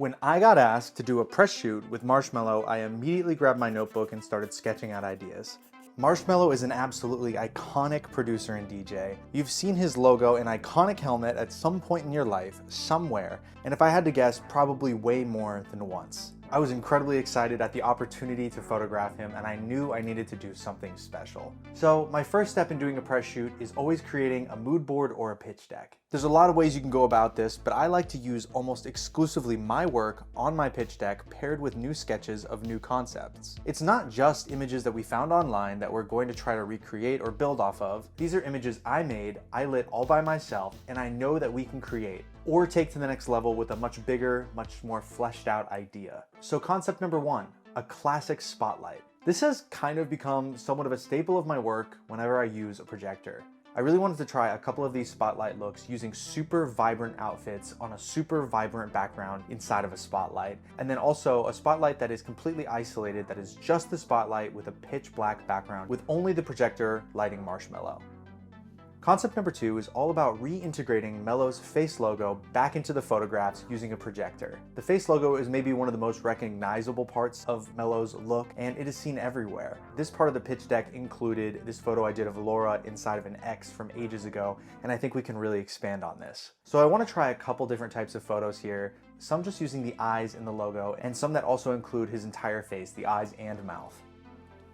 When I got asked to do a press shoot with Marshmello, I immediately grabbed my notebook and started sketching out ideas. Marshmello is an absolutely iconic producer and DJ. You've seen his logo and iconic helmet at some point in your life, somewhere, and if I had to guess, probably way more than once. I was incredibly excited at the opportunity to photograph him, and I knew I needed to do something special. So my first step in doing a press shoot is always creating a mood board or a pitch deck. There's a lot of ways you can go about this, but I like to use almost exclusively my work on my pitch deck paired with new sketches of new concepts. It's not just images that we found online that we're going to try to recreate or build off of. These are images I made, I lit all by myself, and I know that we can create or take to the next level with a much bigger, much more fleshed out idea. So concept number one, a classic spotlight. This has kind of become somewhat of a staple of my work whenever I use a projector. I really wanted to try a couple of these spotlight looks using super vibrant outfits on a super vibrant background inside of a spotlight, and then also a spotlight that is completely isolated, that is just the spotlight with a pitch black background with only the projector lighting Marshmello. Concept number two is all about reintegrating Mello's face logo back into the photographs using a projector. The face logo is maybe one of the most recognizable parts of Mello's look, and it is seen everywhere. This part of the pitch deck included this photo I did of Laura inside of an X from ages ago, and I think we can really expand on this. So I want to try a couple different types of photos here, some just using the eyes in the logo, and some that also include his entire face, the eyes and mouth.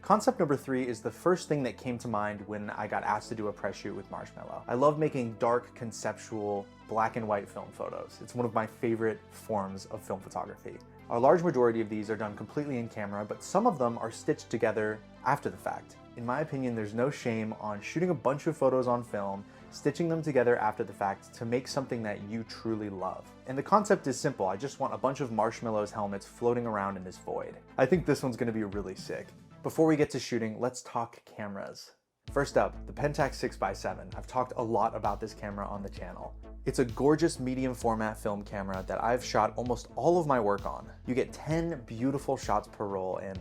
Concept number three is the first thing that came to mind when I got asked to do a press shoot with Marshmello. I love making dark, conceptual, black and white film photos. It's one of my favorite forms of film photography. A large majority of these are done completely in camera, but some of them are stitched together after the fact. In my opinion, there's no shame on shooting a bunch of photos on film, stitching them together after the fact to make something that you truly love. And the concept is simple. I just want a bunch of Marshmello's helmets floating around in this void. I think this one's gonna be really sick. Before we get to shooting, let's talk cameras. First up, the Pentax 6x7. I've talked a lot about this camera on the channel. It's a gorgeous medium format film camera that I've shot almost all of my work on. You get 10 beautiful shots per roll, and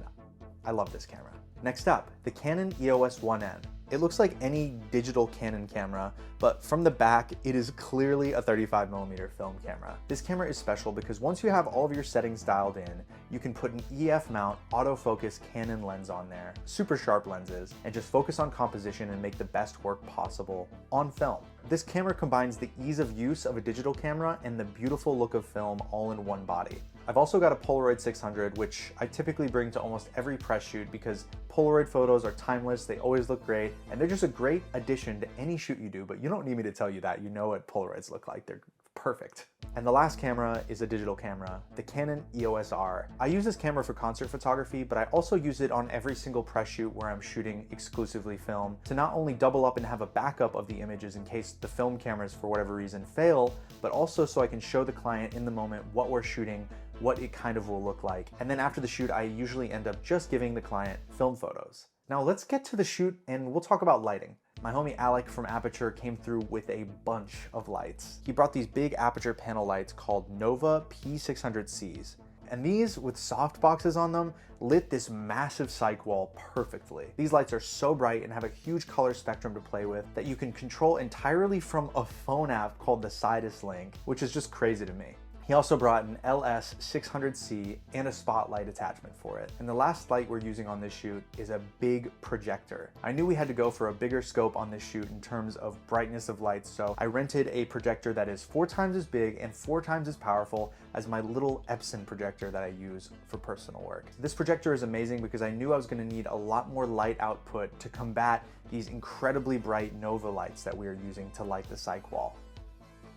I love this camera. Next up, the Canon EOS 1N. It looks like any digital Canon camera, but from the back, it is clearly a 35mm film camera. This camera is special because once you have all of your settings dialed in, you can put an EF mount autofocus Canon lens on there, super sharp lenses, and just focus on composition and make the best work possible on film. This camera combines the ease of use of a digital camera and the beautiful look of film all in one body. I've also got a Polaroid 600, which I typically bring to almost every press shoot because Polaroid photos are timeless, they always look great, and they're just a great addition to any shoot you do, but you don't need me to tell you that. You know what Polaroids look like. They're perfect. And the last camera is a digital camera, the Canon EOS R. I use this camera for concert photography, but I also use it on every single press shoot where I'm shooting exclusively film to not only double up and have a backup of the images in case the film cameras for whatever reason fail, but also so I can show the client in the moment what we're shooting, what it kind of will look like. And then after the shoot, I usually end up just giving the client film photos. Now let's get to the shoot and we'll talk about lighting. My homie Alec from Aputure came through with a bunch of lights. He brought these big Aputure panel lights called Nova P600Cs. And these, with soft boxes on them, lit this massive cyc wall perfectly. These lights are so bright and have a huge color spectrum to play with that you can control entirely from a phone app called the Sidus Link, which is just crazy to me. He also brought an LS600C and a spotlight attachment for it. And the last light we're using on this shoot is a big projector. I knew we had to go for a bigger scope on this shoot in terms of brightness of lights, so I rented a projector that is 4 times as big and 4 times as powerful as my little Epson projector that I use for personal work. This projector is amazing because I knew I was gonna need a lot more light output to combat these incredibly bright Nova lights that we are using to light the cyc wall.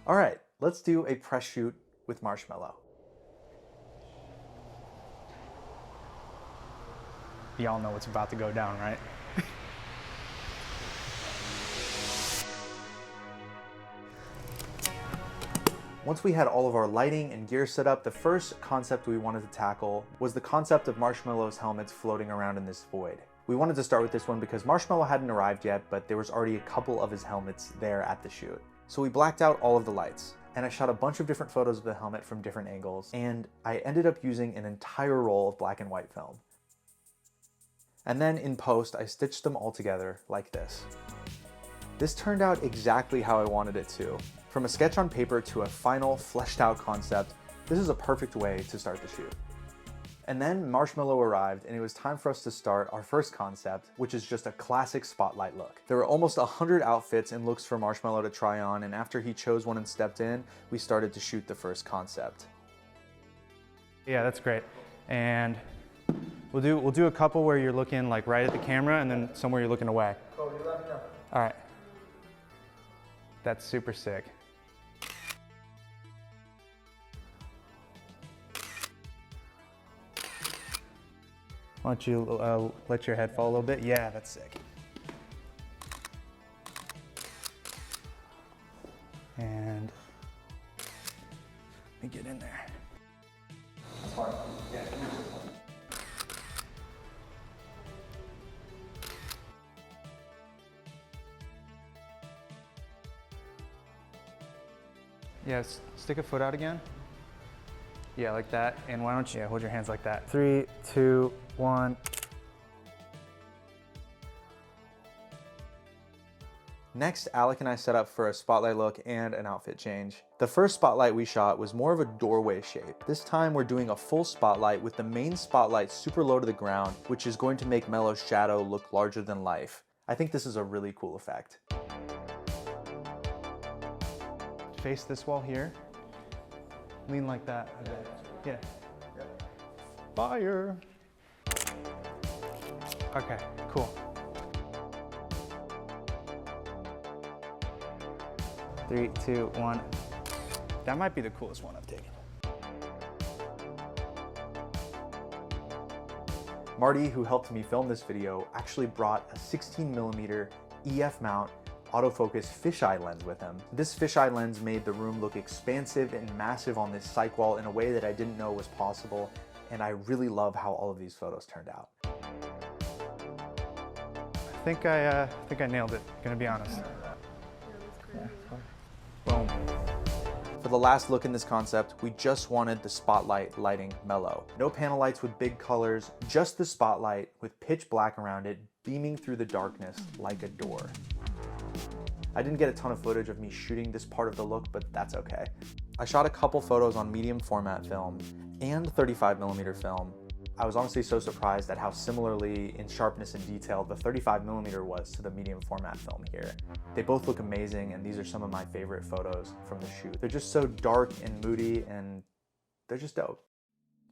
All right, let's do a press shoot with Marshmello. Y'all know what's about to go down, right? Once we had all of our lighting and gear set up, the first concept we wanted to tackle was the concept of Marshmello's helmets floating around in this void. We wanted to start with this one because Marshmello hadn't arrived yet, but there was already a couple of his helmets there at the shoot. So we blacked out all of the lights, and I shot a bunch of different photos of the helmet from different angles, and I ended up using an entire roll of black and white film. And then in post, I stitched them all together like this. This turned out exactly how I wanted it to. From a sketch on paper to a final fleshed out concept This is a perfect way to start the shoot. And then Marshmello arrived, and it was time for us to start our first concept, which is just a classic spotlight look. There were almost 100 outfits and looks for Marshmello to try on, and after he chose one and stepped in, we started to shoot the first concept. Yeah, that's great. And we'll do a couple where you're looking like right at the camera and then somewhere you're looking away. Oh, you let me know. All right. That's super sick. Why don't you let your head fall a little bit? Yeah, that's sick. And let me get in there. That's hard. Yeah. Yeah, stick a foot out again. Yeah, like that. And why don't you hold your hands like that? 3, 2, 1. Next, Alec and I set up for a spotlight look and an outfit change. The first spotlight we shot was more of a doorway shape. This time we're doing a full spotlight with the main spotlight super low to the ground, which is going to make Mello's shadow look larger than life. I think this is a really cool effect. Face this wall here. Lean like that. Yeah. Fire. Okay, cool. 3, 2, 1. That might be the coolest one I've taken. Marti, who helped me film this video, actually brought a 16mm EF mount autofocus fisheye lens with him. This fisheye lens made the room look expansive and massive on this cyc wall in a way that I didn't know was possible, and I really love how all of these photos turned out. I think I nailed it, gonna be honest. Yeah, boom. For the last look in this concept, we just wanted the spotlight lighting mellow. No panel lights with big colors, just the spotlight with pitch black around it, beaming through the darkness like a door. I didn't get a ton of footage of me shooting this part of the look, but that's okay. I shot a couple photos on medium format film and 35mm film. I was honestly so surprised at how similarly in sharpness and detail the 35mm was to the medium format film here. They both look amazing, and these are some of my favorite photos from the shoot. They're just so dark and moody, and they're just dope.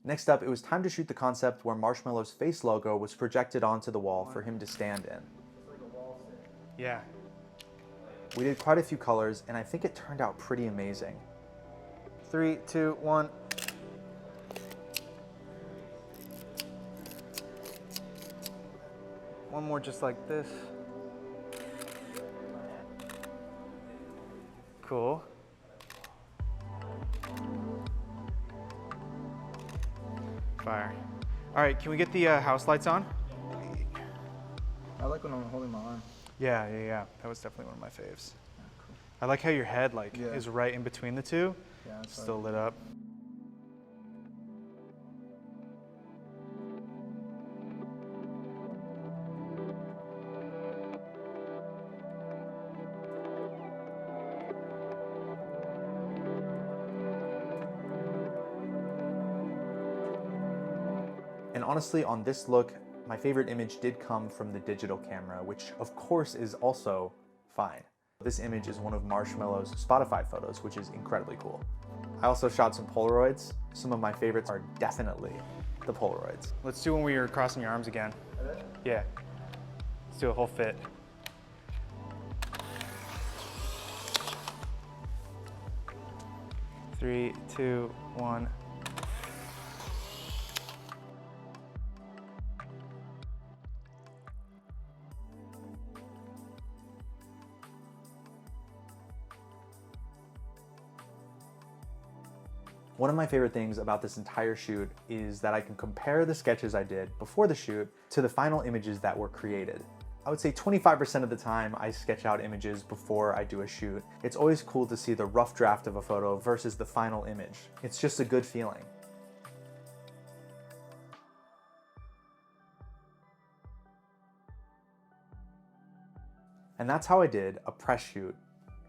Next up, it was time to shoot the concept where Marshmello's face logo was projected onto the wall for him to stand in. Yeah. We did quite a few colors, and I think it turned out pretty amazing. 3, 2, 1. One more just like this. Cool. Fire. All right, can we get the house lights on? I like when I'm holding my arm. Yeah. That was definitely one of my faves. Yeah, cool. I like how your head is right in between the two. Yeah, it's still lit up. And honestly, on this look, my favorite image did come from the digital camera, which of course is also fine. This image is one of Marshmello's Spotify photos, which is incredibly cool. I also shot some Polaroids. Some of my favorites are definitely the Polaroids. Let's do when we were crossing your arms again. Yeah. Let's do a whole fit. Three, two, one. One of my favorite things about this entire shoot is that I can compare the sketches I did before the shoot to the final images that were created. I would say 25% of the time I sketch out images before I do a shoot. It's always cool to see the rough draft of a photo versus the final image. It's just a good feeling. And that's how I did a press shoot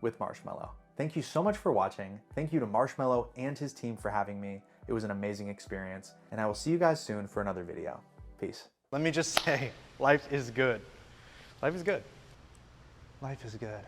with Marshmello. Thank you so much for watching. Thank you to Marshmello and his team for having me. It was an amazing experience, and I will see you guys soon for another video. Peace. Let me just say, life is good. Life is good. Life is good.